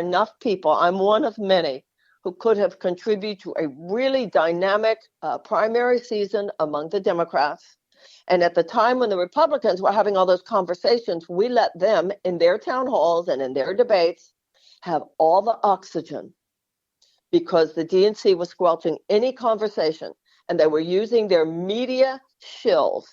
enough people, I'm one of many, who could have contributed to a really dynamic primary season among the Democrats. And at the time when the Republicans were having all those conversations, we let them, in their town halls and in their debates, have all the oxygen, because the DNC was squelching any conversation, and they were using their media shills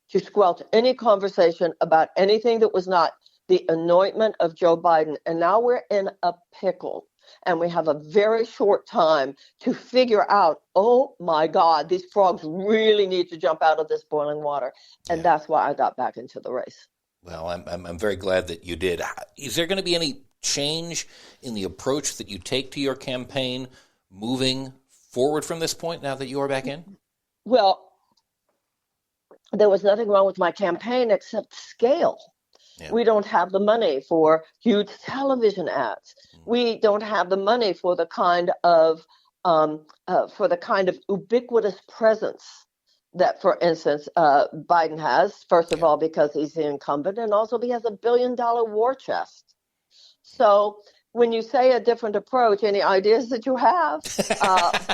to squelch any conversation about anything that was not the anointment of Joe Biden. And now we're in a pickle, and we have a very short time to figure out, oh my God, these frogs really need to jump out of this boiling water. And that's why I got back into the race. Well, I'm very glad that you did. Is there going to be any change in the approach that you take to your campaign moving forward from this point now that you are back in? Well, there was nothing wrong with my campaign except scale. Yeah. We don't have the money for huge television ads. We don't have the money for the kind of ubiquitous presence that, for instance, Biden has. First of all, because he's the incumbent, and also he has $1 billion war chest. So when you say a different approach, any ideas that you have?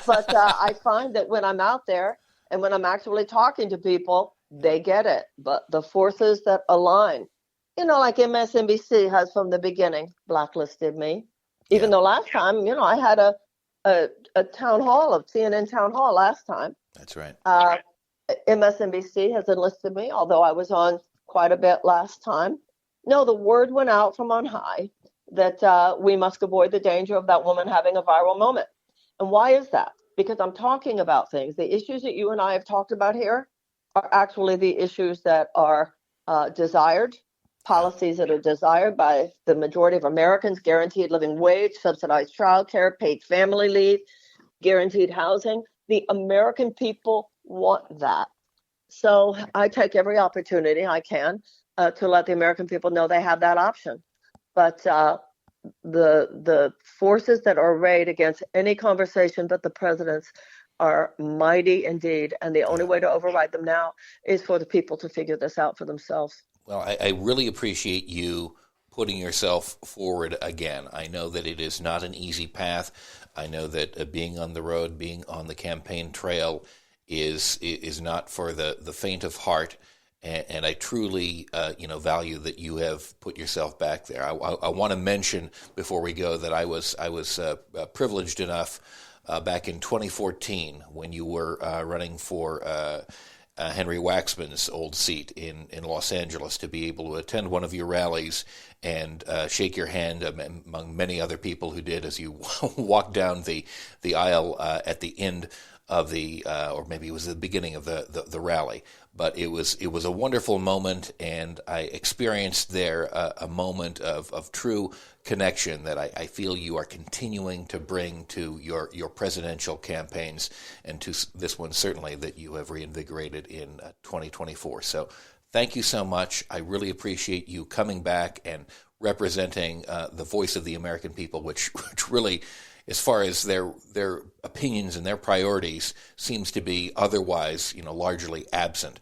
But I find that when I'm out there and when I'm actually talking to people, they get it. But the forces that align, like MSNBC has from the beginning blacklisted me, even though last time, I had a town hall of CNN town hall last time. That's right. MSNBC has enlisted me, although I was on quite a bit last time. No, the word went out from on high that we must avoid the danger of that woman having a viral moment. And why is that? Because I'm talking about things. The issues that you and I have talked about here are actually the issues that are desired, policies that are desired by the majority of Americans: guaranteed living wage, subsidized childcare, paid family leave, guaranteed housing. The American people want that. So I take every opportunity I can to let the American people know they have that option. But the forces that are arrayed against any conversation but the president's are mighty indeed. And the only way to override them now is for the people to figure this out for themselves. Well, I really appreciate you putting yourself forward again. I know that it is not an easy path. I know that being on the road, being on the campaign trail is not for the faint of heart. And I truly, value that you have put yourself back there. I want to mention before we go that I was privileged enough back in 2014 when you were running for Henry Waxman's old seat in Los Angeles to be able to attend one of your rallies and shake your hand among many other people who did as you walked down the aisle at the end of the, or maybe it was the beginning of the rally. But it was a wonderful moment, and I experienced there a moment of true connection that I feel you are continuing to bring to your presidential campaigns, and to this one certainly that you have reinvigorated in 2024. So thank you so much. I really appreciate you coming back and representing the voice of the American people, which really, as far as their opinions and their priorities, seems to be otherwise, largely absent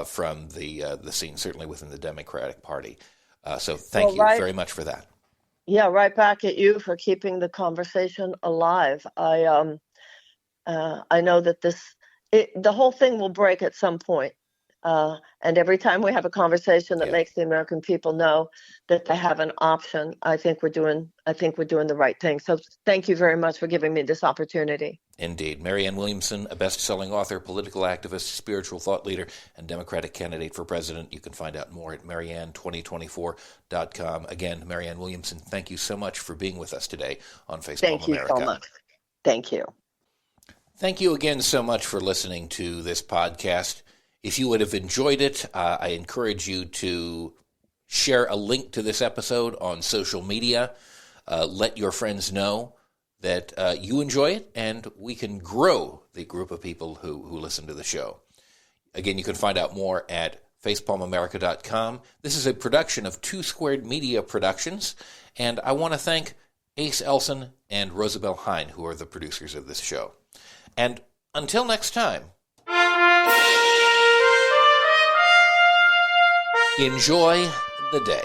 from the scene, certainly within the Democratic Party. So thank you very much for that. Yeah, right back at you for keeping the conversation alive. I know that the whole thing will break at some point. And every time we have a conversation that makes the American people know that they have an option, I think we're doing the right thing. So thank you very much for giving me this opportunity. Indeed. Marianne Williamson, a best-selling author, political activist, spiritual thought leader, and Democratic candidate for president. You can find out more at marianne2024.com. Again, Marianne Williamson, thank you so much for being with us today on Facepalm America. Thank you so much. Thank you. Thank you again so much for listening to this podcast. If you would have enjoyed it, I encourage you to share a link to this episode on social media. Let your friends know that you enjoy it, and we can grow the group of people who listen to the show. Again, you can find out more at facepalmamerica.com. This is a production of Two Squared Media Productions, and I want to thank Ace Elson and Rosabelle Hine, who are the producers of this show. And until next time, enjoy the day.